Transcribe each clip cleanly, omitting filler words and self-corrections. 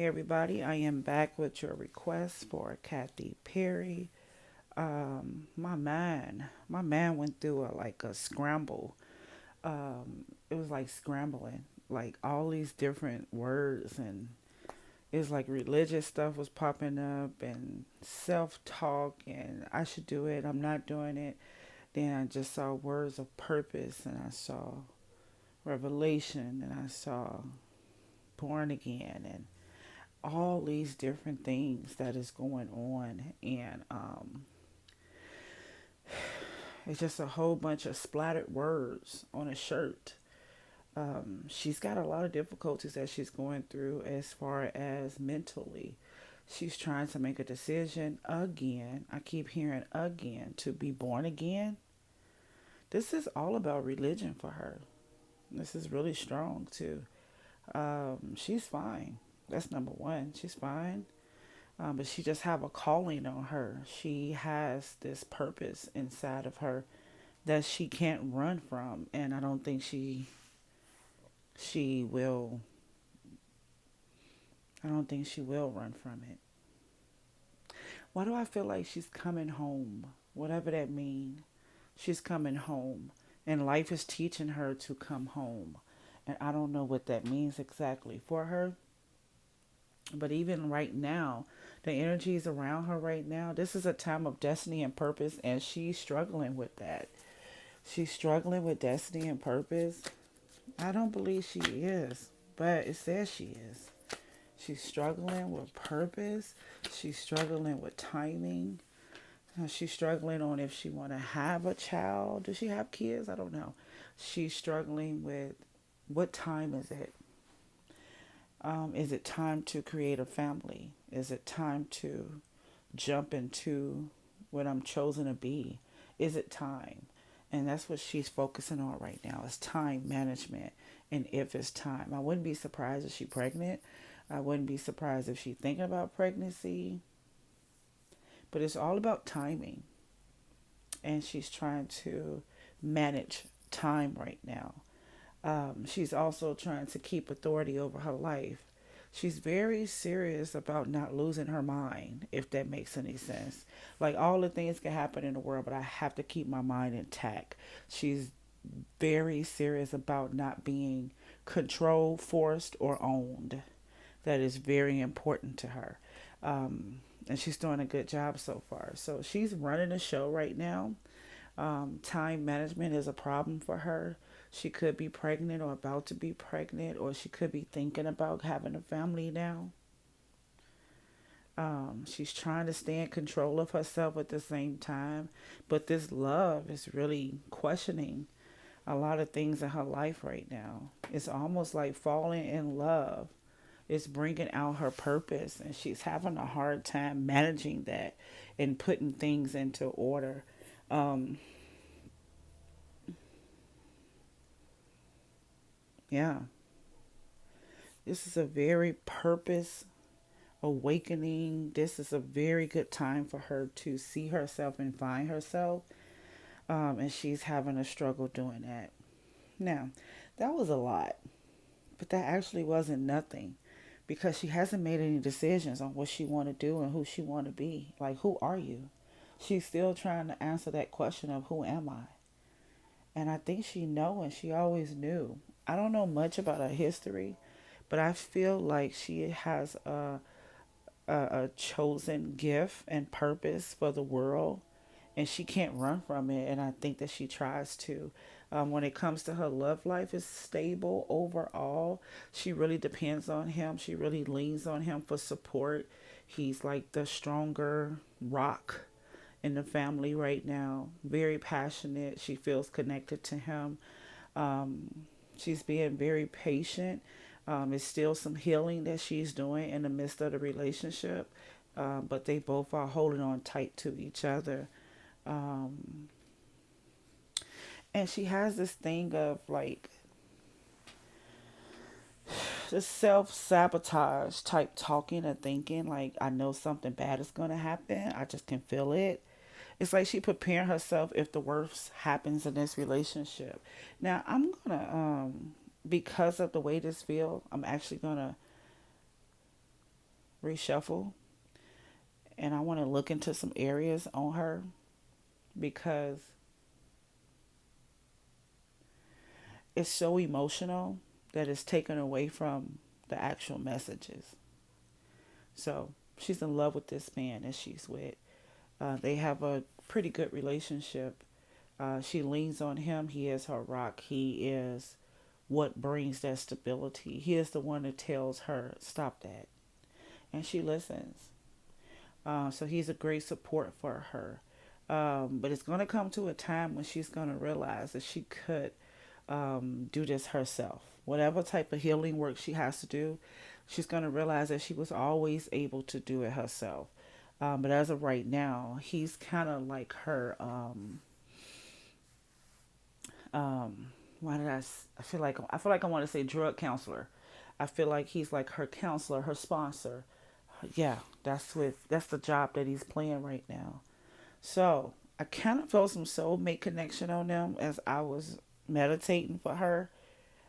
Hey everybody, I am back with your request for Katy Perry. My man went through a scramble. It was like scrambling, like all these different words, and it was like religious stuff was popping up, and self-talk, and I should do it, I'm not doing it. Then I just saw words of purpose, and I saw revelation, and I saw born again, and all these different things that is going on, and it's just a whole bunch of splattered words on a shirt. She's got a lot of difficulties that she's going through as far as mentally. She's trying to make a decision again. I keep hearing again, to be born again. This is all about religion for her. This is really strong too. She's fine. That's number one. She's fine. But she just have a calling on her. She has this purpose inside of her that she can't run from, and I don't think she will. I don't think she will run from it. Why do I feel like she's coming home? Whatever that means, she's coming home, and life is teaching her to come home, and I don't know what that means exactly for her. But even right now, the energies around her right now, this is a time of destiny and purpose, and she's struggling with that. She's struggling with destiny and purpose. I don't believe she is, but it says she is. She's struggling with purpose. She's struggling with timing. She's struggling on if she want to have a child. Does she have kids? I don't know. She's struggling with what time is it? Is it time to create a family? Is it time to jump into what I'm chosen to be? Is it time? And that's what she's focusing on right now is time management and if it's time. I wouldn't be surprised if she's pregnant. I wouldn't be surprised if she's thinking about pregnancy. But it's all about timing. And she's trying to manage time right now. She's also trying to keep authority over her life. She's very serious about not losing her mind, if that makes any sense. Like all the things can happen in the world, but I have to keep my mind intact. She's very serious about not being controlled, forced, or owned. That is very important to her. And she's doing a good job so far. So she's running a show right now. Time management is a problem for her. She could be pregnant or about to be pregnant, or she could be thinking about having a family now. She's trying to stay in control of herself at the same time, but this love is really questioning a lot of things in her life right now. It's almost like falling in love. It's bringing out her purpose, and she's having a hard time managing that and putting things into order. Um, yeah, this is a very purpose awakening. This is a very good time for her to see herself and find herself. And she's having a struggle doing that. Now, that was a lot, but that actually wasn't nothing because she hasn't made any decisions on what she want to do and who she want to be. Like, who are you? She's still trying to answer that question of who am I? And I think she know and she always knew. I don't know much about her history, but I feel like she has a chosen gift and purpose for the world, and she can't run from it. And I think that she tries to. When it comes to her love life, is stable overall. She really depends on him. She really leans on him for support. He's like the stronger rock in the family right now. Very passionate. She feels connected to him. She's being very patient. It's still some healing that she's doing in the midst of the relationship, but they both are holding on tight to each other. Um, and she has this thing of like this self sabotage type talking and thinking, like, I know something bad is going to happen. I just can feel it. It's like she preparing herself if the worst happens in this relationship. Now, I'm going to, because of the way this feels, I'm actually going to reshuffle, and I want to look into some areas on her because it's so emotional that it's taken away from the actual messages. So she's in love with this man that she's with. They have a pretty good relationship. She leans on him. He is her rock. He is what brings that stability. He is the one that tells her, stop that. And she listens. So he's a great support for her. But it's going to come to a time when she's going to realize that she could do this herself. Whatever type of healing work she has to do, she's going to realize that she was always able to do it herself. But as of right now, he's kind of like her. Why did I feel like I want to say drug counselor. I feel like he's like her counselor, her sponsor. Yeah, that's the job that he's playing right now. So I kind of felt some soulmate connection on them as I was meditating for her.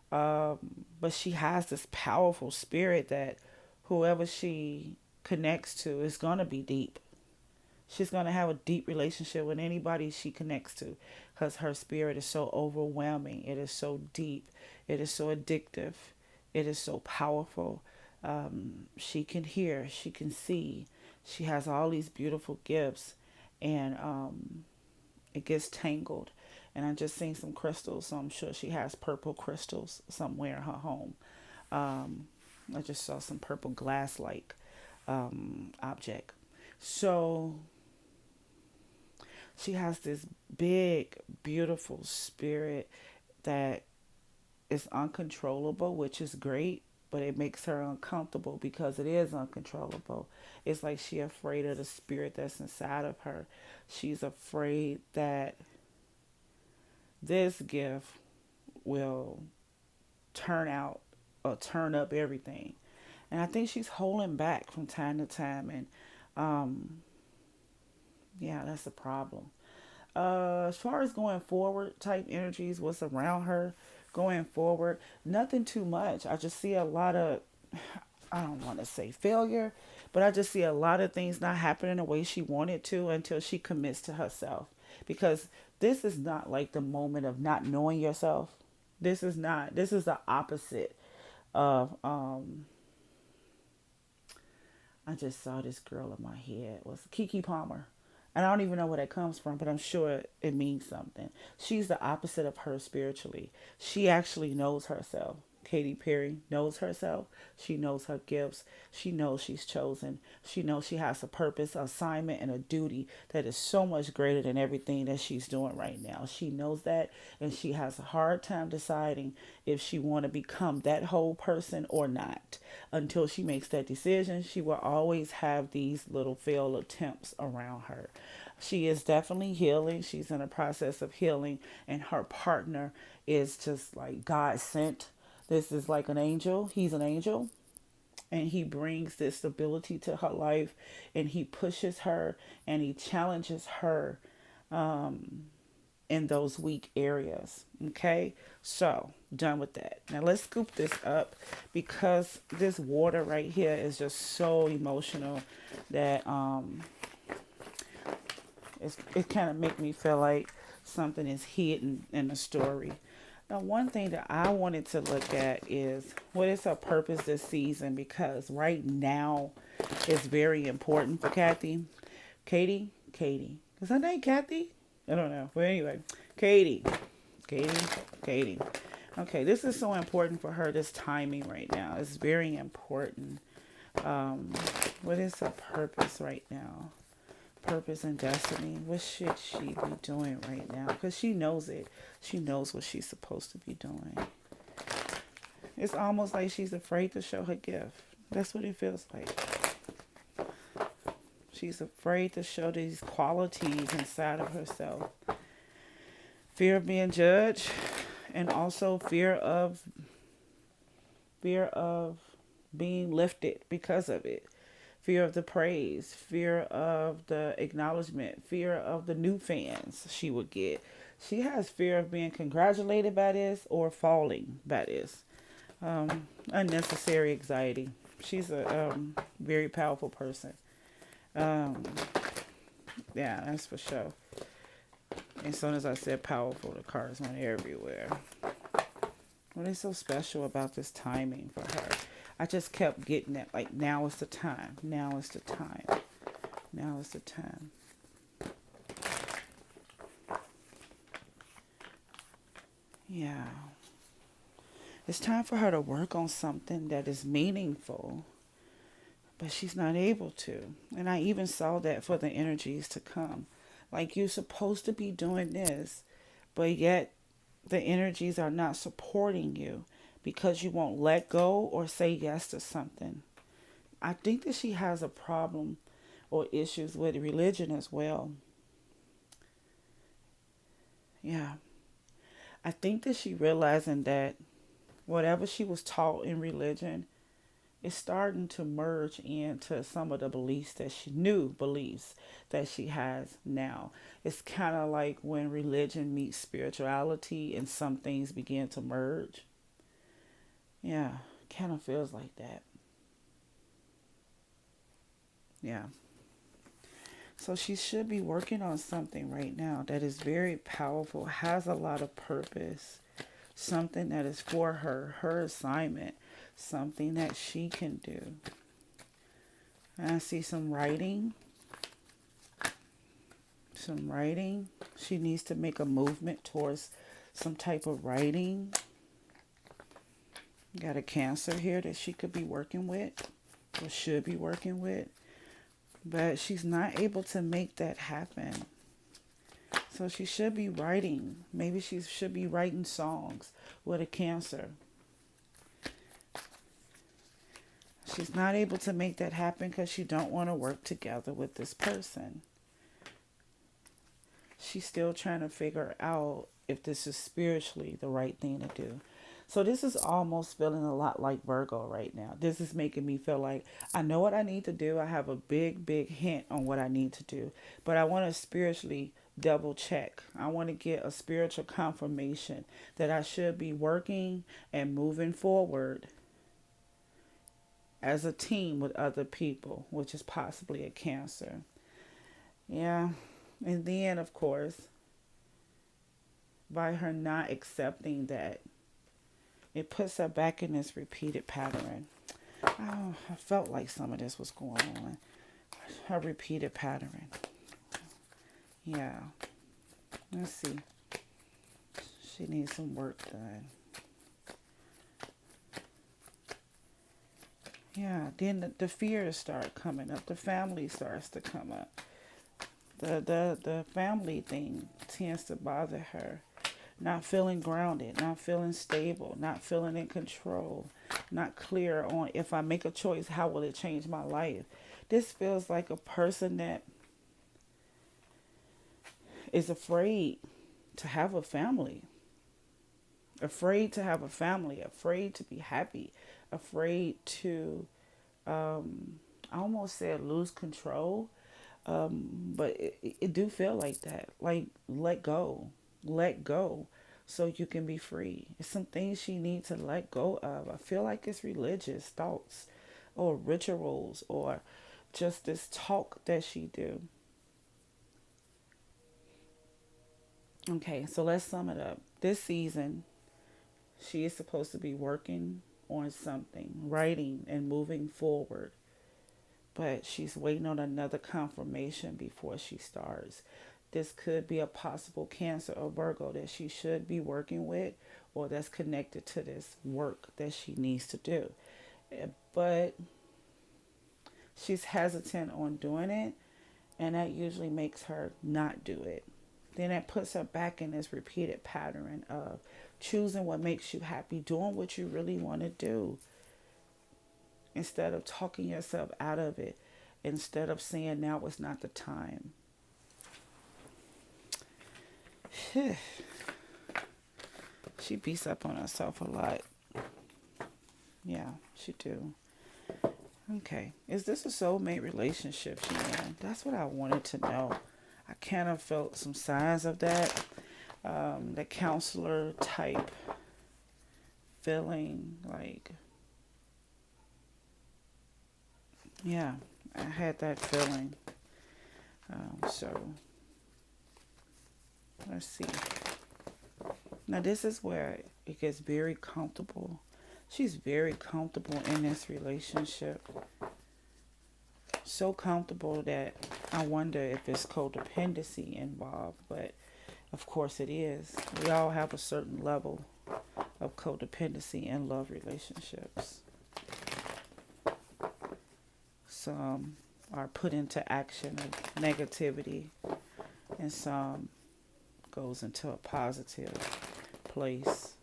But she has this powerful spirit that whoever she connects to is gonna be deep. She's gonna have a deep relationship with anybody she connects to, because her spirit is so overwhelming. It is so deep. It is so addictive. It is so powerful. She can hear. She can see. She has all these beautiful gifts, and it gets tangled. And I just seen some crystals, so I'm sure she has purple crystals somewhere in her home. I just saw some purple glass like object. So she has this big, beautiful spirit that is uncontrollable, which is great, but it makes her uncomfortable because it is uncontrollable. It's like she's afraid of the spirit that's inside of her. She's afraid that this gift will turn out or turn up everything. And I think she's holding back from time to time. And yeah, that's the problem. As far as going forward, type energies, what's around her going forward, nothing too much. I just see a lot of, I don't want to say failure, but I just see a lot of things not happening the way she wanted to until she commits to herself. Because this is not like the moment of not knowing yourself. This is not, this is the opposite of, I just saw this girl in my head. It was Kiki Palmer. And I don't even know where that comes from, but I'm sure it means something. She's the opposite of her spiritually. She actually knows herself. Katy Perry knows herself. She knows her gifts. She knows she's chosen. She knows she has a purpose, assignment, and a duty that is so much greater than everything that she's doing right now. She knows that, and she has a hard time deciding if she want to become that whole person or not. Until she makes that decision, she will always have these little failed attempts around her. She is definitely healing. She's in a process of healing, and her partner is just like God sent. This is like an angel. He's an angel. And he brings this stability to her life. And he pushes her and he challenges her in those weak areas. Okay? So, done with that. Now let's scoop this up because this water right here is just so emotional that it kind of make me feel like something is hidden in the story. Now, one thing that I wanted to look at is what is her purpose this season, because right now is very important for Katy. Is her name Kathy? I don't know. But anyway, Katy. Katy. Okay, this is so important for her, this timing right now. It's very important. What is her purpose right now? Purpose and destiny. What should she be doing right now? Because she knows it. She knows what she's supposed to be doing. It's almost like she's afraid to show her gift. That's what it feels like. She's afraid to show these qualities inside of herself. Fear of being judged, and also fear of being lifted because of it. Fear of the praise, fear of the acknowledgement, fear of the new fans she would get. She has fear of being congratulated by this or falling by this. Unnecessary anxiety. She's a very powerful person. Um, yeah, that's for sure. As soon as I said powerful, the cards went everywhere. What is so special about this timing for her? I just kept getting it. Like, now is the time. Now is the time. Now is the time. Yeah. It's time for her to work on something that is meaningful, but she's not able to. And I even saw that for the energies to come. Like, you're supposed to be doing this, but yet the energies are not supporting you because you won't let go or say yes to something. I think that she has a problem or issues with religion as well. Yeah. I think that she realizing that whatever she was taught in religion is starting to merge into some of the beliefs that she knew beliefs that she has now. It's kind of like when religion meets spirituality and some things begin to merge. Yeah, kind of feels like that. Yeah. So she should be working on something right now that is very powerful, has a lot of purpose, something that is for her, her assignment, something that she can do. And I see some writing. Some writing. She needs to make a movement towards some type of writing. Got a Cancer here that she could be working with or should be working with. But she's not able to make that happen. So she should be writing. Maybe she should be writing songs with a Cancer. She's not able to make that happen because she don't want to work together with this person. She's still trying to figure out if this is spiritually the right thing to do. So this is almost feeling a lot like Virgo right now. This is making me feel like I know what I need to do. I have a big, big hint on what I need to do. But I want to spiritually double check. I want to get a spiritual confirmation that I should be working and moving forward as a team with other people, which is possibly a Cancer. Yeah. And then, of course, by her not accepting that, it puts her back in this repeated pattern. Oh, I felt like some of this was going on. Her repeated pattern. Yeah. Let's see. She needs some work done. Yeah. Then the fears start coming up. The family starts to come up. The family thing tends to bother her. Not feeling grounded, not feeling stable, not feeling in control, not clear on if I make a choice, how will it change my life? This feels like a person that is afraid to have a family, afraid to have a family, afraid to be happy, afraid to, I almost said lose control, but it do feel like that. Like, let go so you can be free. It's some things she needs to let go of. I feel like it's religious thoughts or rituals or just this talk that she do. Okay, so let's sum it up. This season, she is supposed to be working on something, writing and moving forward. But she's waiting on another confirmation before she starts. This could be a possible Cancer or Virgo that she should be working with or that's connected to this work that she needs to do. But she's hesitant on doing it, and that usually makes her not do it. Then that puts her back in this repeated pattern of choosing what makes you happy, doing what you really want to do, instead of talking yourself out of it, instead of saying now is not the time. She beats up on herself a lot. Yeah, she do. Okay. Is this a soulmate relationship she in? That's what I wanted to know. I kind of felt some signs of that. The counselor type feeling like Yeah, I had that feeling. So let's see. Now this is where it gets very comfortable. She's very comfortable in this relationship. So comfortable that I wonder if it's codependency involved, but of course it is. We all have a certain level of codependency in love relationships. Some are put into action of negativity, and some goes into a positive place.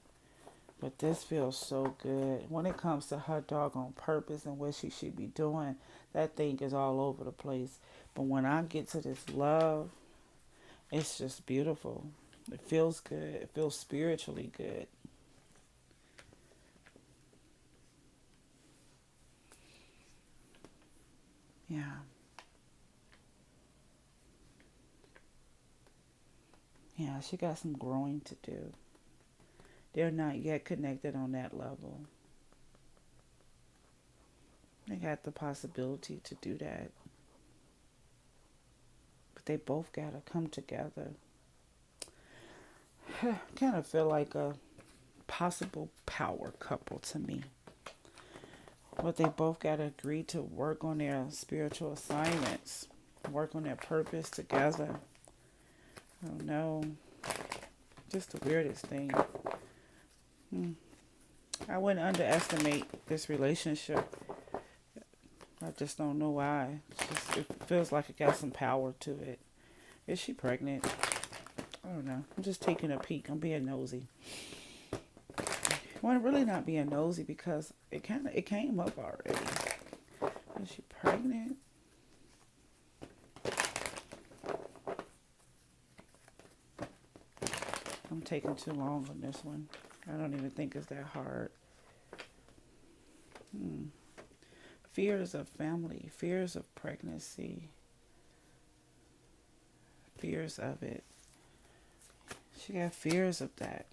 But this feels so good. When it comes to her doggone purpose and what she should be doing, that thing is all over the place. But when I get to this love, it's just beautiful. It feels good. It feels spiritually good. Yeah. Yeah, she got some growing to do. They're not yet connected on that level. They got the possibility to do that. But they both got to come together. Kind of feel like a possible power couple to me. But they both got to agree to work on their spiritual assignments, work on their purpose together. I don't know. Just the weirdest thing. Hmm. I wouldn't underestimate this relationship. I just don't know why. It feels like it got some power to it. Is she pregnant? I don't know. I'm just taking a peek. I'm being nosy. Well, I'm really not being nosy because it came up already. Is she pregnant? I'm taking too long on this one. I don't even think it's that hard. Fears of family, fears of pregnancy, fears of it. She got fears of that.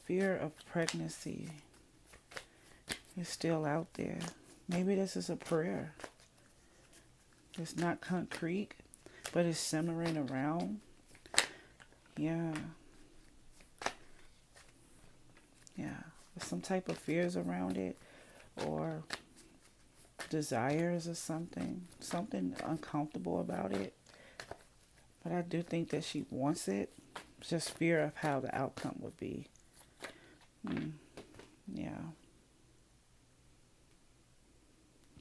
Fear of pregnancy is still out there. Maybe this is a prayer. It's not concrete, but it's simmering around. Yeah. Yeah. There's some type of fears around it, or desires or something uncomfortable about it. But I do think that she wants it. Just fear of how the outcome would be. Yeah.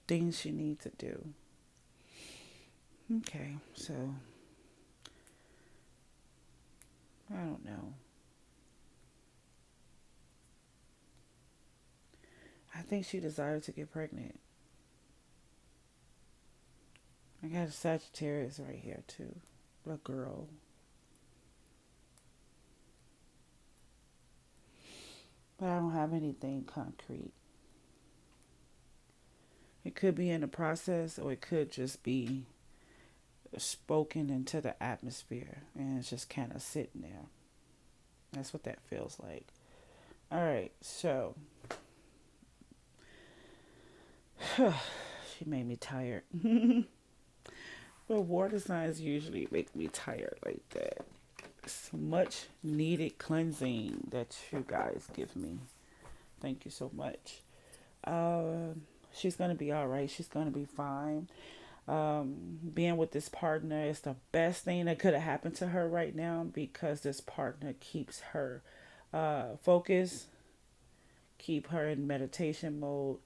Things she needs to do. Okay, so I don't know. I think she desired to get pregnant. I got a Sagittarius right here too. A girl. But I don't have anything concrete. It could be in the process, or it could just be spoken into the atmosphere and it's just kind of sitting there. That's what that feels like. All right, so she made me tired. But water signs usually make me tired like that. It's much needed cleansing that you guys give me. Thank you so much. She's gonna be all right. She's gonna be fine. Being with this partner is the best thing that could have happened to her right now, because this partner keeps her focused, keep her in meditation mode,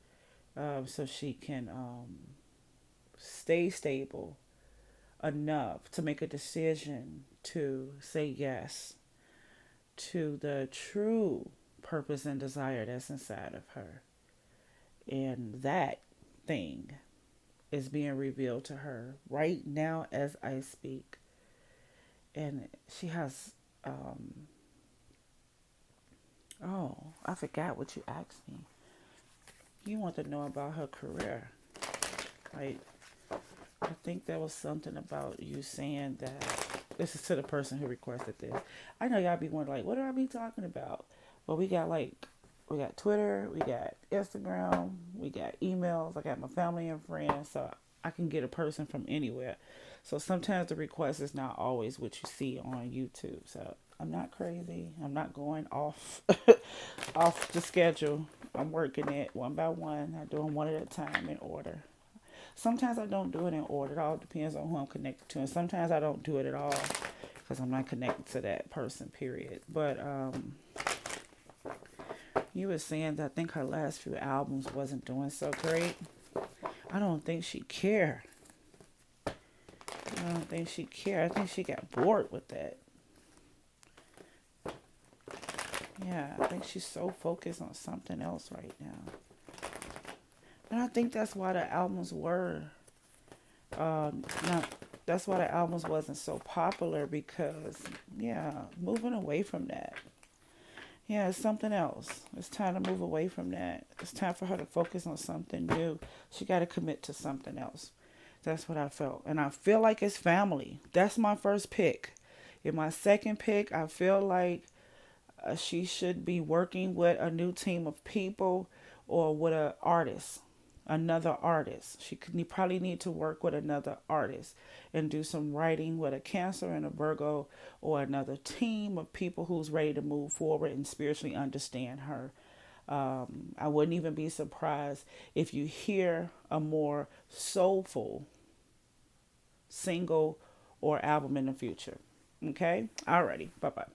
so she can stay stable enough to make a decision to say yes to the true purpose and desire that's inside of her. And that thing is being revealed to her right now as I speak. And she has, oh, I forgot what you asked me. You want to know about her career. Like, I think there was something about you saying that, this is to the person who requested this. I know y'all be wondering, like, what do I be talking about? Well, we got like We got Twitter, we got Instagram, we got emails. I got my family and friends, so I can get a person from anywhere. So sometimes the request is not always what you see on YouTube. So I'm not crazy. I'm not going off off the schedule. I'm working it one by one. I do them one at a time in order. Sometimes I don't do it in order. It all depends on who I'm connected to, and sometimes I don't do it at all because I'm not connected to that person. Period. But you were saying that I think her last few albums wasn't doing so great. I don't think she cared. I don't think she cared. I think she got bored with that. Yeah, I think she's so focused on something else right now. And I think that's why the albums were not. That's why the albums wasn't so popular because yeah, moving away from that. Yeah, it's something else. It's time to move away from that. It's time for her to focus on something new. She got to commit to something else. That's what I felt. And I feel like it's family. That's my first pick. In my second pick, I feel like she should be working with a new team of people or with an artist, another artist. She could probably need to work with another artist and do some writing with a Cancer and a Virgo or another team of people who's ready to move forward and spiritually understand her. I wouldn't even be surprised if you hear a more soulful single or album in the future. Okay? Alrighty. Bye bye.